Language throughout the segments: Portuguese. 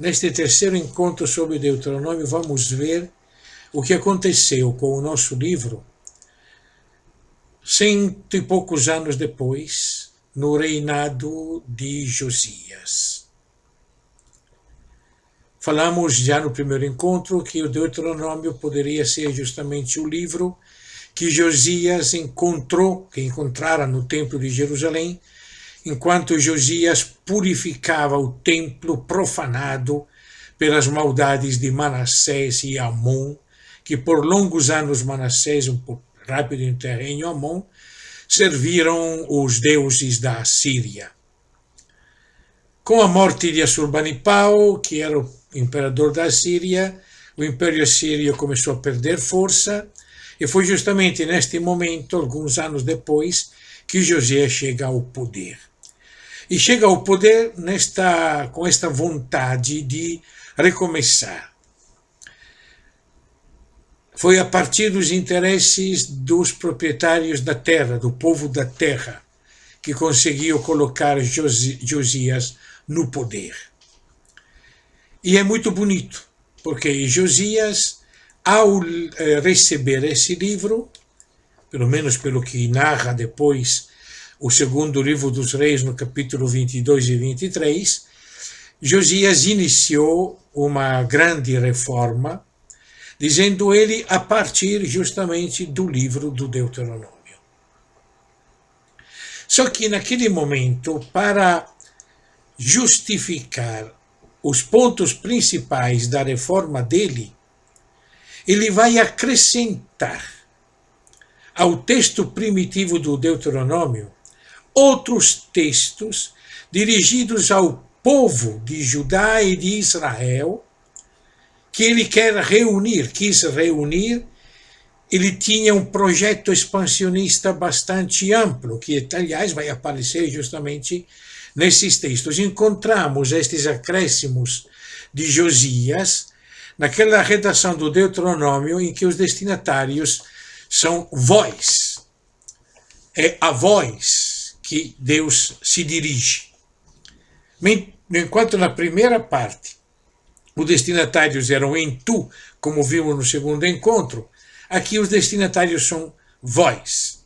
Neste terceiro encontro sobre Deuteronômio, vamos ver o que aconteceu com o nosso livro 100 e poucos anos depois, no reinado de Josias. Falamos já no primeiro encontro que o Deuteronômio poderia ser justamente o livro que Josias encontrara no templo de Jerusalém, enquanto Josias purificava o templo profanado pelas maldades de Manassés e Amon, que por longos anos Manassés, um pouco rápido em terreno, Amon, serviram os deuses da Síria. Com a morte de Assurbanipal, que era o imperador da Síria, o Império Assírio começou a perder força, e foi justamente neste momento, alguns anos depois, que Josias chega ao poder. E chega ao poder com esta vontade de recomeçar. Foi a partir dos interesses dos proprietários da terra, do povo da terra, que conseguiu colocar Josias no poder. E é muito bonito, porque Josias, ao receber esse livro, pelo menos pelo que narra depois o segundo livro dos Reis, no capítulo 22 e 23, Josias iniciou uma grande reforma, dizendo ele a partir justamente do livro do Deuteronômio. Só que naquele momento, para justificar os pontos principais da reforma dele, ele vai acrescentar ao texto primitivo do Deuteronômio outros textos dirigidos ao povo de Judá e de Israel, que ele quis reunir. Ele tinha um projeto expansionista bastante amplo, que, aliás, vai aparecer justamente nesses textos. Encontramos estes acréscimos de Josias naquela redação do Deuteronômio em que os destinatários são vós. É a vós que Deus se dirige. Enquanto na primeira parte os destinatários eram em tu, como vimos no segundo encontro, aqui os destinatários são vós.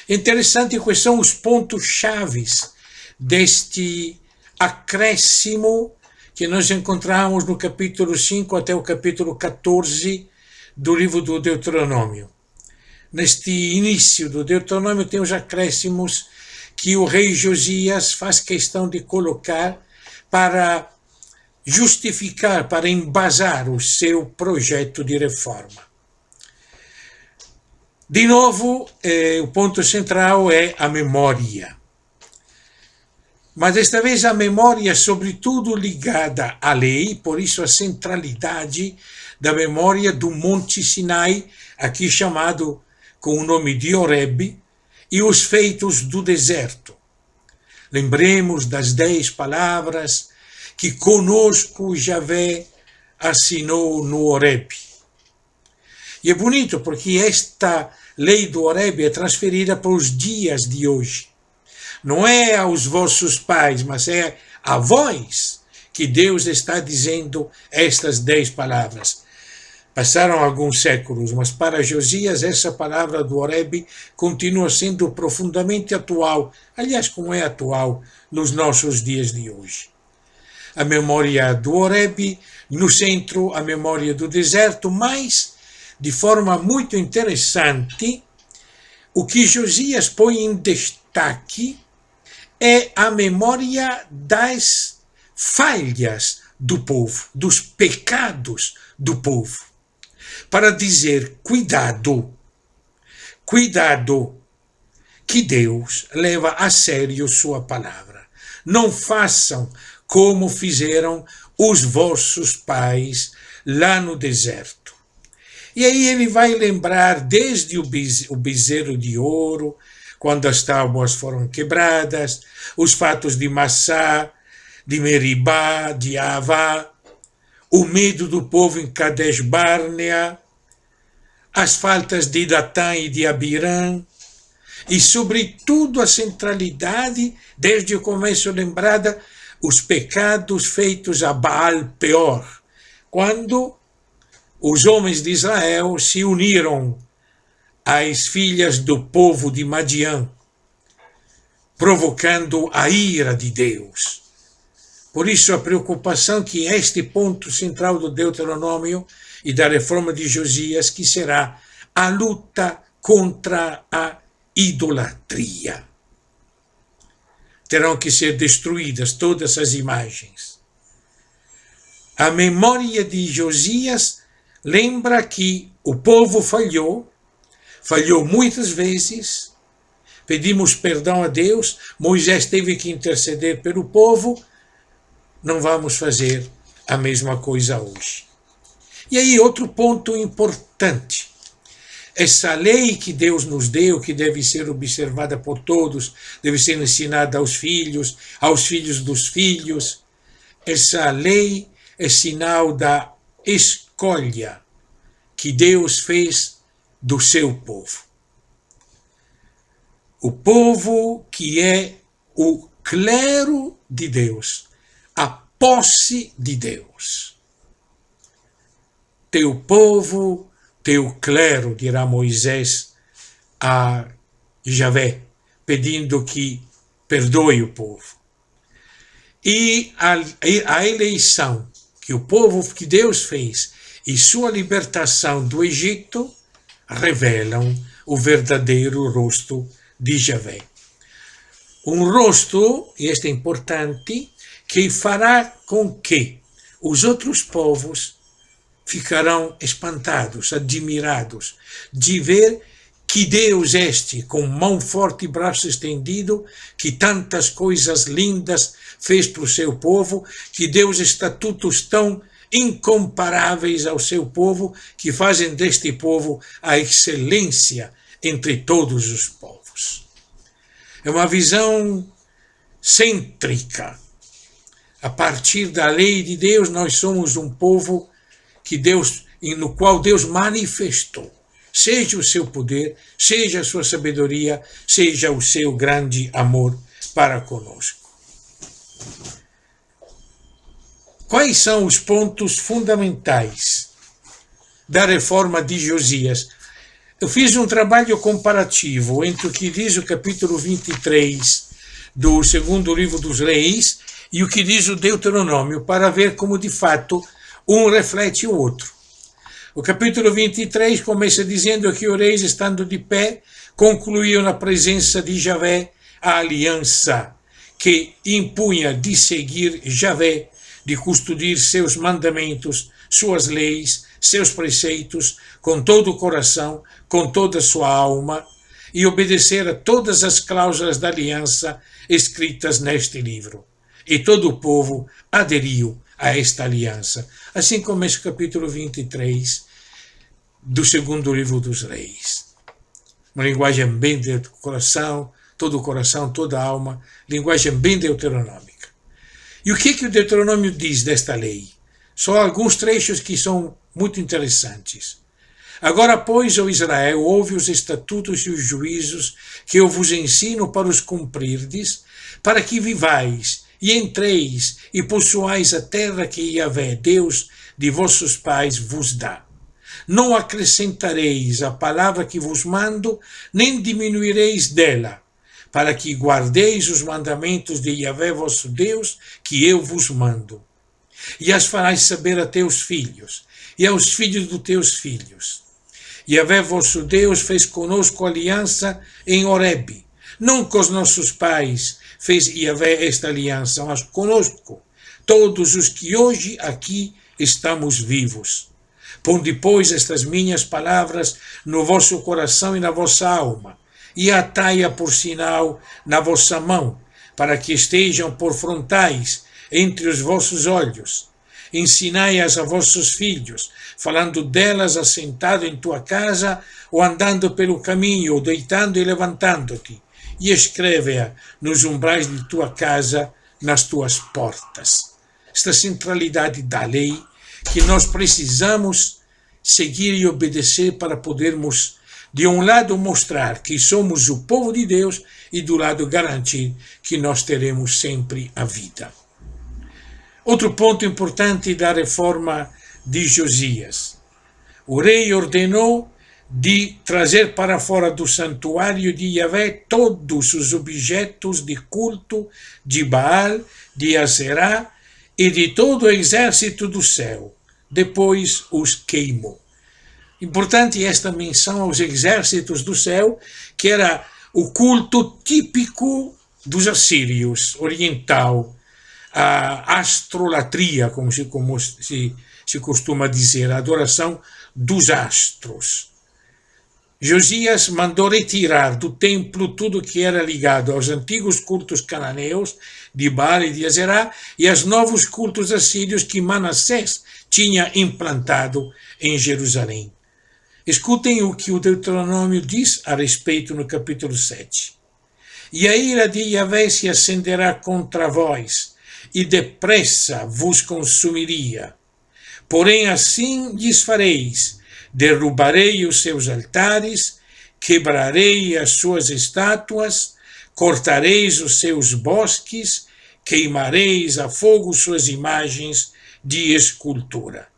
Interessante quais são os pontos chaves deste acréscimo que nós encontramos no capítulo 5 até o capítulo 14 do livro do Deuteronômio. Neste início do Deuteronômio tem os acréscimos que o rei Josias faz questão de colocar para justificar, para embasar o seu projeto de reforma. De novo, o ponto central é a memória. Mas desta vez a memória, sobretudo ligada à lei, por isso a centralidade da memória do Monte Sinai, aqui chamado com o nome de Horeb, e os feitos do deserto. Lembremos das 10 palavras que conosco Javé assinou no Horeb. E é bonito porque esta lei do Horeb é transferida para os dias de hoje. Não é aos vossos pais, mas é a vós que Deus está dizendo estas 10 palavras. Passaram alguns séculos, mas para Josias essa palavra do Horeb continua sendo profundamente atual, aliás, como é atual nos nossos dias de hoje. A memória do Horeb, no centro, a memória do deserto, mas, de forma muito interessante, o que Josias põe em destaque é a memória das falhas do povo, dos pecados do povo, para dizer, cuidado, que Deus leva a sério sua palavra. Não façam como fizeram os vossos pais lá no deserto. E aí ele vai lembrar desde o bezerro de ouro, quando as tábuas foram quebradas, os fatos de Massá, de Meribá, de Avá, o medo do povo em Kadesh Barnea, as faltas de Datã e de Abirã, e sobretudo a centralidade, desde o começo lembrada, os pecados feitos a Baal Peor, quando os homens de Israel se uniram às filhas do povo de Madian, provocando a ira de Deus. Por isso, a preocupação que este ponto central do Deuteronômio e da reforma de Josias, que será a luta contra a idolatria. Terão que ser destruídas todas as imagens. A memória de Josias lembra que o povo falhou muitas vezes. Pedimos perdão a Deus, Moisés teve que interceder pelo povo. Não vamos fazer a mesma coisa hoje. E aí, outro ponto importante. Essa lei que Deus nos deu, que deve ser observada por todos, deve ser ensinada aos filhos dos filhos. Essa lei é sinal da escolha que Deus fez do seu povo. O povo que é o clero de Deus, a posse de Deus. Teu povo, teu clero, dirá Moisés a Javé, pedindo que perdoe o povo. E a eleição que o povo que Deus fez e sua libertação do Egito revelam o verdadeiro rosto de Javé. Um rosto, e este é importante, que fará com que os outros povos ficarão espantados, admirados, de ver que Deus este, com mão forte e braço estendido, que tantas coisas lindas fez para o seu povo, que deu estatutos tão incomparáveis ao seu povo, que fazem deste povo a excelência entre todos os povos. É uma visão cêntrica. A partir da lei de Deus, nós somos um povo no qual Deus manifestou, seja o seu poder, seja a sua sabedoria, seja o seu grande amor para conosco. Quais são os pontos fundamentais da reforma de Josias? Eu fiz um trabalho comparativo entre o que diz o capítulo 23 do segundo livro dos Reis e o que diz o Deuteronômio, para ver como de fato um reflete o outro. O capítulo 23 começa dizendo que os reis, estando de pé, concluíam na presença de Javé a aliança que impunha de seguir Javé, de custodiar seus mandamentos, suas leis, seus preceitos, com todo o coração, com toda a sua alma, e obedecer a todas as cláusulas da aliança escritas neste livro. E todo o povo aderiu a esta aliança. Assim começa o capítulo 23 do segundo livro dos Reis. Uma linguagem bem do coração, todo o coração, toda a alma, linguagem bem deuteronômica. E o que o Deuteronômio diz desta lei? Só alguns trechos que são muito interessantes. Agora, pois, ó Israel, ouve os estatutos e os juízos que eu vos ensino para os cumprirdes, para que vivais e entreis e possuais a terra que Yahvé, Deus de vossos pais, vos dá. Não acrescentareis a palavra que vos mando, nem diminuireis dela, para que guardeis os mandamentos de Yahvé, vosso Deus, que eu vos mando. E as farás saber a teus filhos, e aos filhos dos teus filhos. Yahvé, vosso Deus, fez conosco aliança em Horebe, não com os nossos pais fez Yahvé esta aliança, mas conosco, todos os que hoje aqui estamos vivos. Ponde, pois, estas minhas palavras no vosso coração e na vossa alma, e atai-a por sinal na vossa mão, para que estejam por frontais entre os vossos olhos. Ensinai-as a vossos filhos, falando delas assentado em tua casa, ou andando pelo caminho, ou deitando e levantando-te, e escreve-a nos umbrais de tua casa, nas tuas portas. Esta centralidade da lei que nós precisamos seguir e obedecer para podermos, de um lado, mostrar que somos o povo de Deus e do lado garantir que nós teremos sempre a vida. Outro ponto importante da reforma de Josias. O rei ordenou de trazer para fora do santuário de Yahvé todos os objetos de culto de Baal, de Aserá e de todo o exército do céu. Depois os queimou. Importante esta menção aos exércitos do céu, que era o culto típico dos assírios, oriental, a astrolatria, como se costuma dizer, a adoração dos astros. Josias mandou retirar do templo tudo que era ligado aos antigos cultos cananeus de Baal e de Aserá e aos novos cultos assírios que Manassés tinha implantado em Jerusalém. Escutem o que o Deuteronômio diz a respeito no capítulo 7. E a ira de Yahvé se acenderá contra vós, e depressa vos consumiria. Porém assim lhes fareis: derrubarei os seus altares, quebrarei as suas estátuas, cortareis os seus bosques, queimareis a fogo suas imagens de escultura.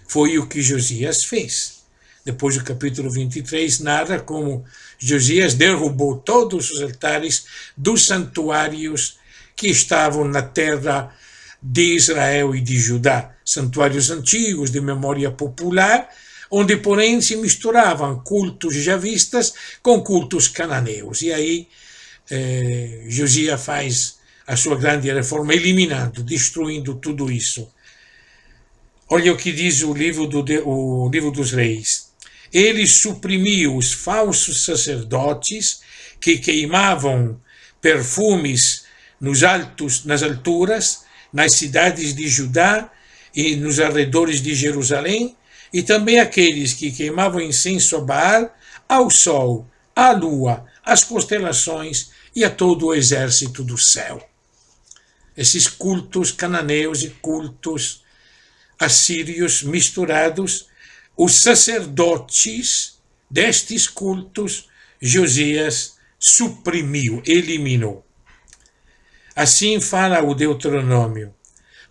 Foi o que Josias fez. Depois o capítulo 23 narra como Josias derrubou todos os altares dos santuários que estavam na terra de Israel e de Judá, santuários antigos de memória popular, onde, porém, se misturavam cultos javistas com cultos cananeus. E aí Josias faz a sua grande reforma, eliminando, destruindo tudo isso. Olha o que diz o livro dos Reis. Ele suprimiu os falsos sacerdotes que queimavam perfumes nas alturas, nas cidades de Judá e nos arredores de Jerusalém, e também aqueles que queimavam incenso a Baal, ao sol, à lua, às constelações e a todo o exército do céu. Esses cultos cananeus e cultos assírios misturados, os sacerdotes destes cultos, Josias suprimiu, eliminou. Assim fala o Deuteronômio: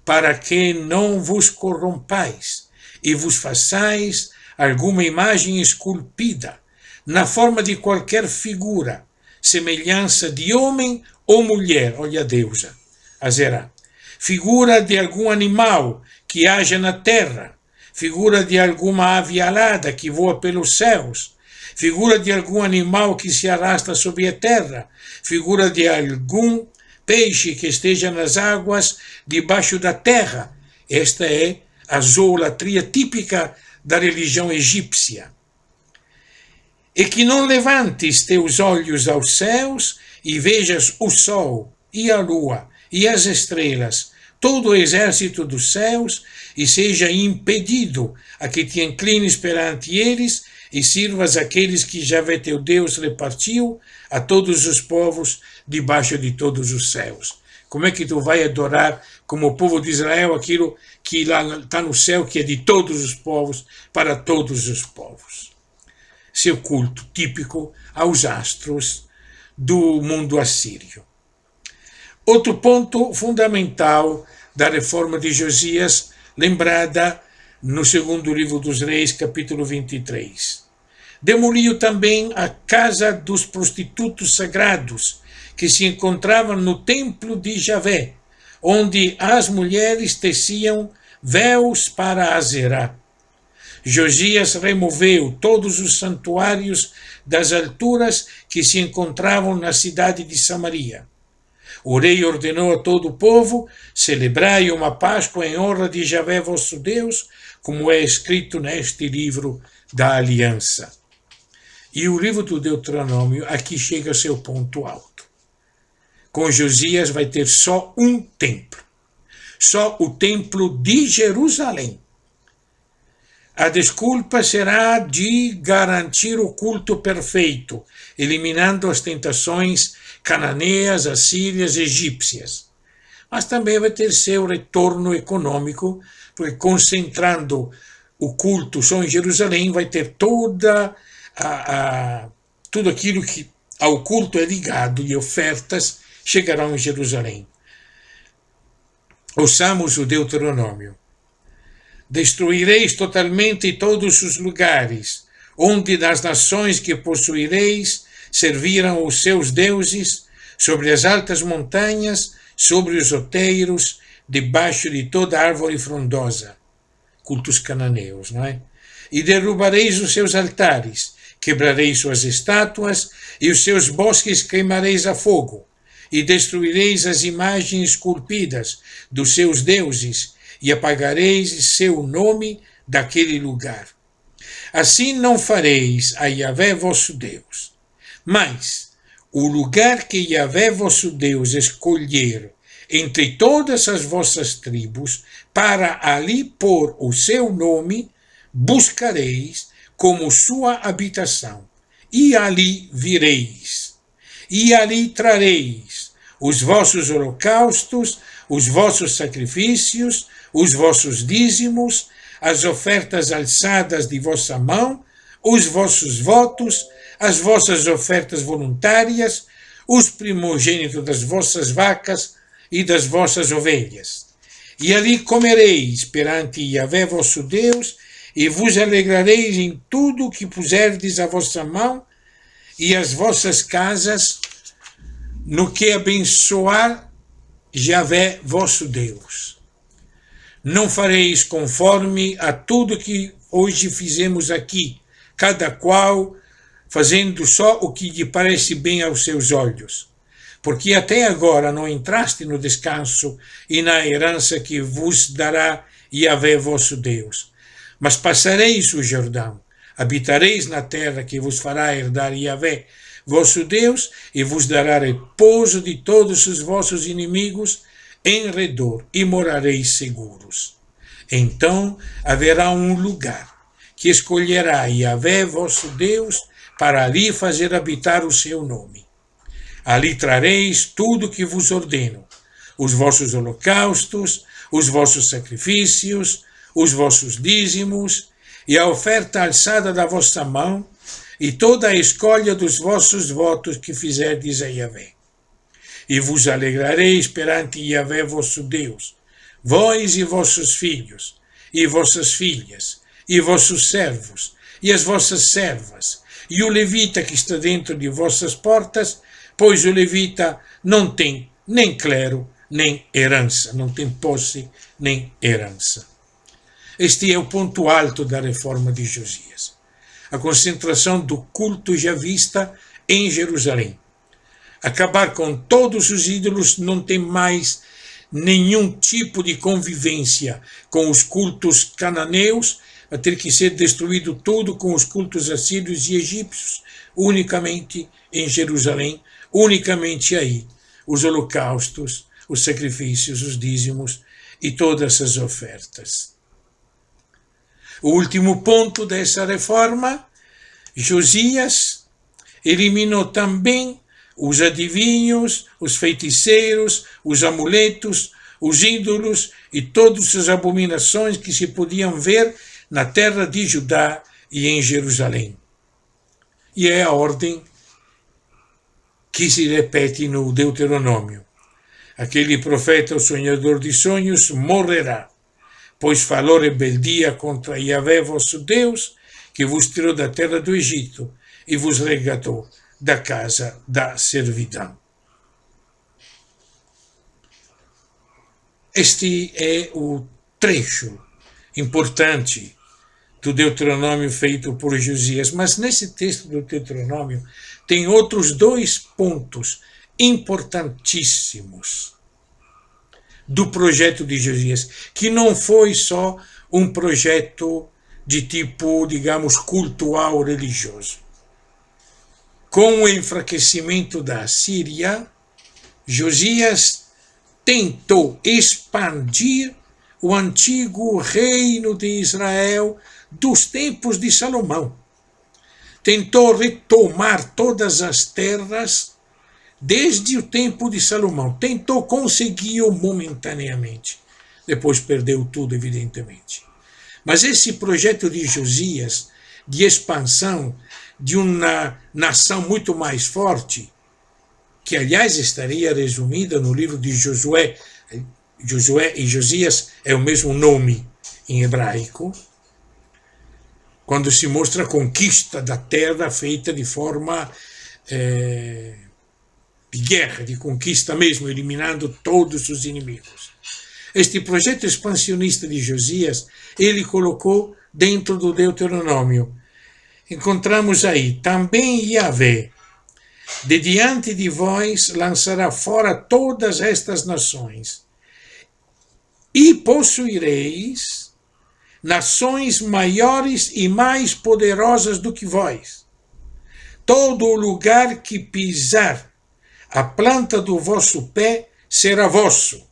para que não vos corrompais e vos façais alguma imagem esculpida, na forma de qualquer figura, semelhança de homem ou mulher, olha a deusa, Azerá, figura de algum animal que haja na terra, figura de alguma ave alada que voa pelos céus, figura de algum animal que se arrasta sobre a terra, figura de algum peixe que esteja nas águas debaixo da terra. Esta é a zoolatria típica da religião egípcia. E que não levantes teus olhos aos céus e vejas o sol e a lua e as estrelas, todo o exército dos céus, e seja impedido a que te inclines perante eles e sirvas aqueles que Yahvé teu Deus repartiu a todos os povos debaixo de todos os céus. Como é que tu vai adorar como o povo de Israel aquilo que lá está no céu, que é de todos os povos, para todos os povos? Seu culto típico aos astros do mundo assírio. Outro ponto fundamental da reforma de Josias, lembrada no segundo livro dos Reis, capítulo 23. Demoliu também a casa dos prostitutos sagrados, que se encontravam no templo de Yahvé, onde as mulheres teciam véus para Azerá. Josias removeu todos os santuários das alturas que se encontravam na cidade de Samaria. O rei ordenou a todo o povo: celebrai uma Páscoa em honra de Yahvé vosso Deus, como é escrito neste livro da aliança. E o livro do Deuteronômio aqui chega ao seu ponto alto. Com Josias vai ter só um templo, só o templo de Jerusalém. A desculpa será de garantir o culto perfeito, eliminando as tentações cananeias, assírias, egípcias. Mas também vai ter seu retorno econômico, porque concentrando o culto só em Jerusalém, vai ter tudo aquilo que ao culto é ligado e ofertas chegarão em Jerusalém. Ouçamos o Deuteronômio. Destruireis totalmente todos os lugares, onde das nações que possuireis serviram os seus deuses, sobre as altas montanhas, sobre os outeiros, debaixo de toda árvore frondosa. Cultos cananeus, não é? E derrubareis os seus altares, quebrareis suas estátuas, e os seus bosques queimareis a fogo, e destruireis as imagens esculpidas dos seus deuses, e apagareis seu nome daquele lugar. Assim não fareis a Yahvé vosso Deus. Mas o lugar que Yahvé vosso Deus escolher entre todas as vossas tribos, para ali pôr o seu nome, buscareis como sua habitação, e ali vireis, e ali trareis os vossos holocaustos, os vossos sacrifícios, os vossos dízimos, as ofertas alçadas de vossa mão, os vossos votos, as vossas ofertas voluntárias, os primogênitos das vossas vacas e das vossas ovelhas. E ali comereis perante Yahvé vosso Deus, e vos alegrareis em tudo o que puserdes a vossa mão, e as vossas casas, no que abençoar Yahvé vosso Deus. Não fareis conforme a tudo que hoje fizemos aqui, cada qual fazendo só o que lhe parece bem aos seus olhos, porque até agora não entraste no descanso e na herança que vos dará Yahvé vosso Deus. Mas passareis o Jordão, habitareis na terra que vos fará herdar Yahvé vosso Deus, e vos dará repouso de todos os vossos inimigos em redor, e morareis seguros. Então haverá um lugar que escolherá Yahvé vosso Deus, para ali fazer habitar o seu nome. Ali trareis tudo que vos ordeno, os vossos holocaustos, os vossos sacrifícios, os vossos dízimos, e a oferta alçada da vossa mão, e toda a escolha dos vossos votos que fizerdes a Yahvé. E vos alegrareis perante Yahvé vosso Deus, vós e vossos filhos, e vossas filhas, e vossos servos, e as vossas servas, e o levita que está dentro de vossas portas, pois o levita não tem nem clero, nem herança, não tem posse, nem herança. Este é o ponto alto da reforma de Josias. A concentração do culto já vista em Jerusalém. Acabar com todos os ídolos, não tem mais nenhum tipo de convivência com os cultos cananeus, a ter que ser destruído tudo com os cultos assírios e egípcios, unicamente em Jerusalém, unicamente aí, os holocaustos, os sacrifícios, os dízimos e todas as ofertas. O último ponto dessa reforma, Josias eliminou também os adivinhos, os feiticeiros, os amuletos, os ídolos e todas as abominações que se podiam ver na terra de Judá e em Jerusalém. E é a ordem que se repete no Deuteronômio. Aquele profeta, o sonhador de sonhos, morrerá, pois falou rebeldia contra Yahvé vosso Deus, que vos tirou da terra do Egito e vos resgatou da casa da servidão. Este é o trecho importante do Deuteronômio feito por Josias, mas nesse texto do Deuteronômio tem outros dois pontos importantíssimos do projeto de Josias, que não foi só um projeto de tipo, digamos, cultural religioso. Com o enfraquecimento da Assíria, Josias tentou expandir o antigo reino de Israel dos tempos de Salomão. Tentou retomar todas as terras desde o tempo de Salomão. Tentou, conseguiu momentaneamente. Depois perdeu tudo, evidentemente. Mas esse projeto de Josias, de expansão de uma nação muito mais forte, que aliás estaria resumida no livro de Josué, Josué e Josias é o mesmo nome em hebraico, quando se mostra a conquista da terra feita de forma de guerra, de conquista mesmo, eliminando todos os inimigos. Este projeto expansionista de Josias, ele colocou dentro do Deuteronômio. Encontramos aí, também Yahvé, de diante de vós lançará fora todas estas nações, e possuireis nações maiores e mais poderosas do que vós. Todo o lugar que pisar a planta do vosso pé será vosso,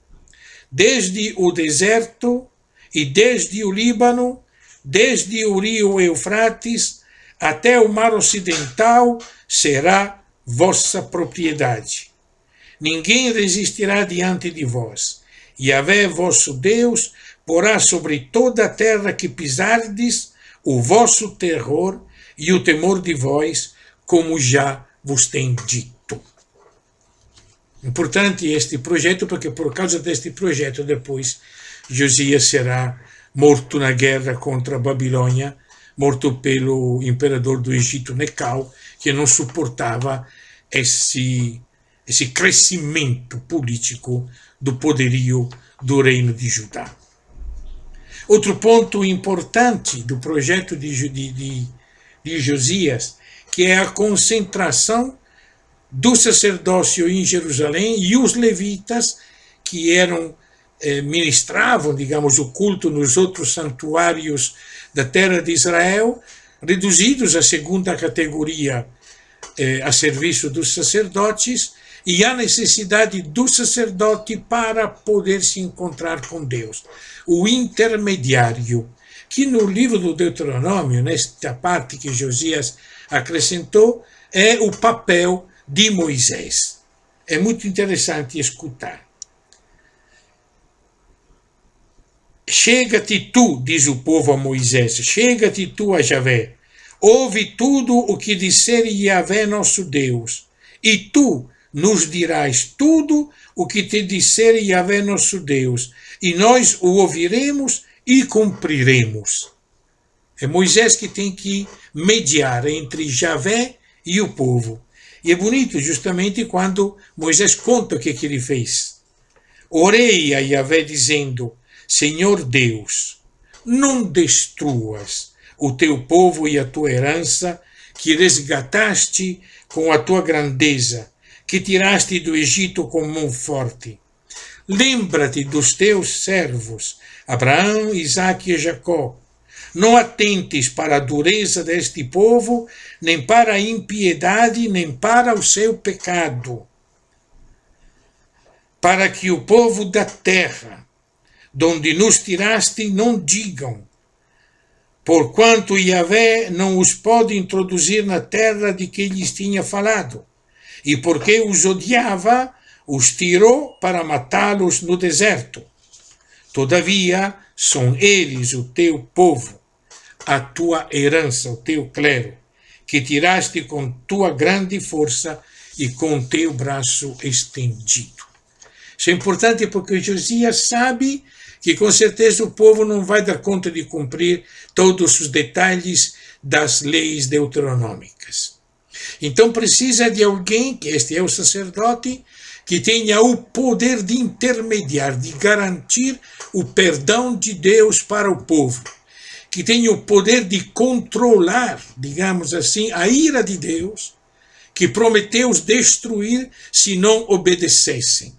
desde o deserto e desde o Líbano, desde o rio Eufrates até o mar ocidental, será vossa propriedade. Ninguém resistirá diante de vós. Yahvé, vosso Deus, porá sobre toda a terra que pisardes o vosso terror e o temor de vós, como já vos tem dito. Importante este projeto, porque por causa deste projeto depois Josias será morto na guerra contra a Babilônia, morto pelo imperador do Egito Necau, que não suportava esse crescimento político do poderio do reino de Judá. Outro ponto importante do projeto de Josias, que é a concentração do sacerdócio em Jerusalém e os levitas que ministravam, digamos, o culto nos outros santuários da terra de Israel, reduzidos à segunda categoria a serviço dos sacerdotes, e a necessidade do sacerdote para poder se encontrar com Deus. O intermediário, que no livro do Deuteronômio, nesta parte que Josias acrescentou, é o papel de Moisés. É muito interessante escutar. Chega-te tu, diz o povo a Moisés, chega-te tu a Yahvé, ouve tudo o que disser Yahvé nosso Deus, e tu nos dirás tudo o que te disser Yahvé nosso Deus, e nós o ouviremos e cumpriremos. É Moisés que tem que mediar entre Yahvé e o povo. E é bonito justamente quando Moisés conta o que ele fez. Orei a Yahvé dizendo, Senhor Deus, não destruas o teu povo e a tua herança, que resgataste com a tua grandeza, que tiraste do Egito com mão forte. Lembra-te dos teus servos, Abraão, Isaque e Jacó. Não atentes para a dureza deste povo, nem para a impiedade, nem para o seu pecado. Para que o povo da terra, donde nos tiraste, não digam, porquanto Yahvé não os pode introduzir na terra de que lhes tinha falado, e porque os odiava, os tirou para matá-los no deserto. Todavia, são eles o teu povo, a tua herança, o teu clero, que tiraste com tua grande força e com teu braço estendido. Isso é importante porque Josias sabe que com certeza o povo não vai dar conta de cumprir todos os detalhes das leis deuteronômicas. Então precisa de alguém, que este é o sacerdote, que tenha o poder de intermediar, de garantir o perdão de Deus para o povo, que tenha o poder de controlar, digamos assim, a ira de Deus, que prometeu os destruir se não obedecessem.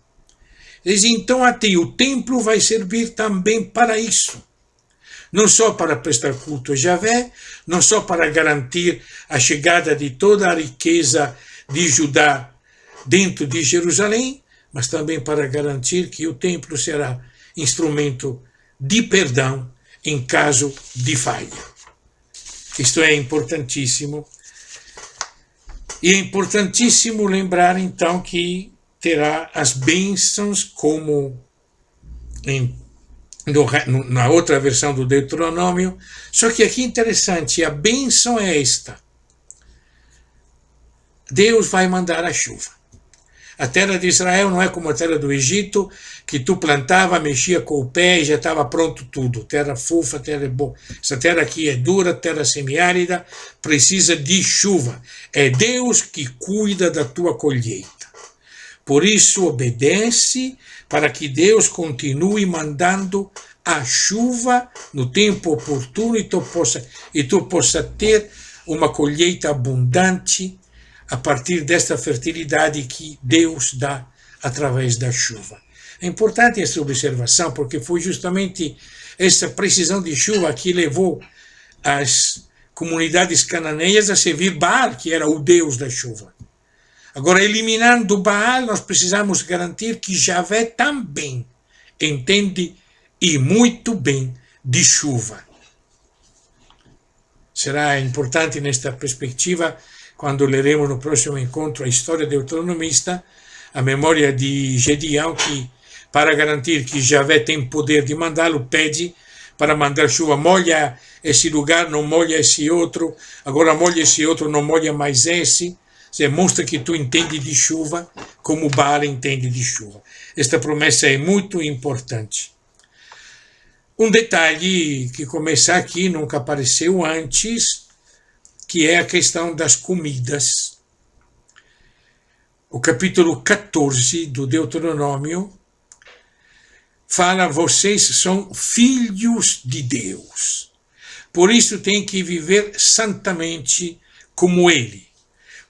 Então até o templo vai servir também para isso. Não só para prestar culto a Yahvé, não só para garantir a chegada de toda a riqueza de Judá dentro de Jerusalém, mas também para garantir que o templo será instrumento de perdão em caso de falha. Isto é importantíssimo. E é importantíssimo lembrar então que terá as bênçãos como na outra versão do Deuteronômio, só que aqui interessante, a bênção é esta. Deus vai mandar a chuva. A terra de Israel não é como a terra do Egito, que tu plantava, mexia com o pé e já estava pronto tudo. Terra fofa, terra boa. Essa terra aqui é dura, terra semiárida, precisa de chuva. É Deus que cuida da tua colheita. Por isso, obedece para que Deus continue mandando a chuva no tempo oportuno e tu possa ter uma colheita abundante a partir desta fertilidade que Deus dá através da chuva. É importante essa observação, porque foi justamente essa precisão de chuva que levou as comunidades cananeias a servir Baal, que era o Deus da chuva. Agora, eliminando Baal, nós precisamos garantir que Javé também entende e muito bem de chuva. Será importante nesta perspectiva, quando leremos no próximo encontro a história deuteronomista, a memória de Gedeão, que para garantir que Javé tem poder de mandá-lo, pede para mandar chuva, molha esse lugar, não molha esse outro, agora molha esse outro, não molha mais esse. Você mostra que tu entende de chuva como Baal entende de chuva. Esta promessa é muito importante. Um detalhe que começa aqui, nunca apareceu antes, que é a questão das comidas. O capítulo 14 do Deuteronômio fala: vocês são filhos de Deus, por isso têm que viver santamente como Ele.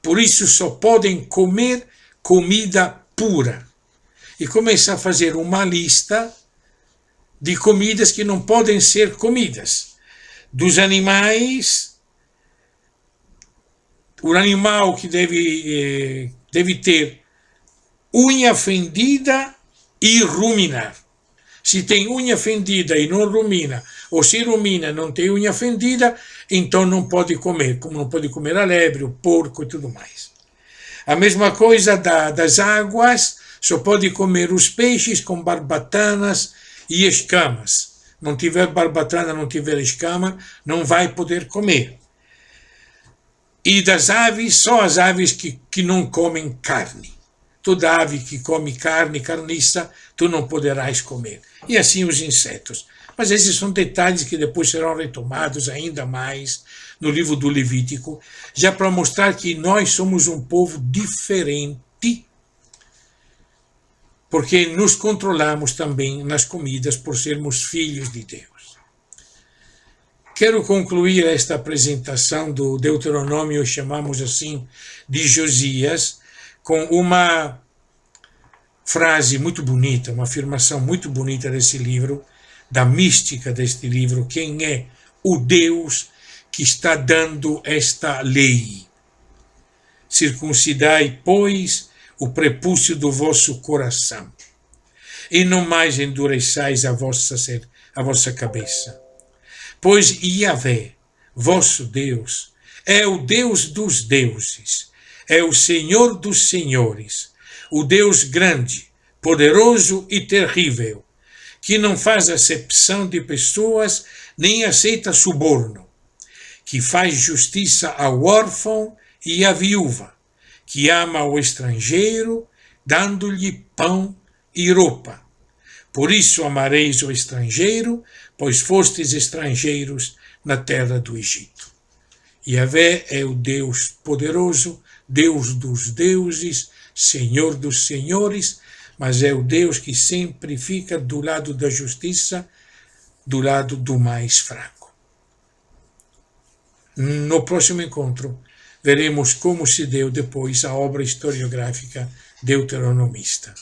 Por isso só podem comer comida pura. E começa a fazer uma lista de comidas que não podem ser comidas. Dos animais, o animal que deve ter unha fendida e ruminar. Se tem unha fendida e não rumina, ou se rumina e não tem unha fendida, então não pode comer, como não pode comer a lebre, o porco e tudo mais. A mesma coisa das águas, só pode comer os peixes com barbatanas e escamas. Não tiver barbatana, não tiver escama, não vai poder comer. E das aves, só as aves que não comem carne. Toda ave que come carne, carniça, tu não poderás comer. E assim os insetos. Mas esses são detalhes que depois serão retomados ainda mais no livro do Levítico, já para mostrar que nós somos um povo diferente, porque nos controlamos também nas comidas por sermos filhos de Deus. Quero concluir esta apresentação do Deuteronômio, chamamos assim, de Josias, com uma frase muito bonita, uma afirmação muito bonita desse livro, da mística deste livro: quem é o Deus que está dando esta lei? Circuncidai, pois, o prepúcio do vosso coração, e não mais endureçais a vossa cabeça. Pois Yahvé, vosso Deus, é o Deus dos deuses, é o Senhor dos senhores, o Deus grande, poderoso e terrível, que não faz acepção de pessoas, nem aceita suborno, que faz justiça ao órfão e à viúva, que ama o estrangeiro, dando-lhe pão e roupa. Por isso amareis o estrangeiro, pois fostes estrangeiros na terra do Egito. Yahvé é o Deus poderoso, Deus dos deuses, Senhor dos senhores, mas é o Deus que sempre fica do lado da justiça, do lado do mais fraco. No próximo encontro, veremos como se deu depois a obra historiográfica deuteronomista.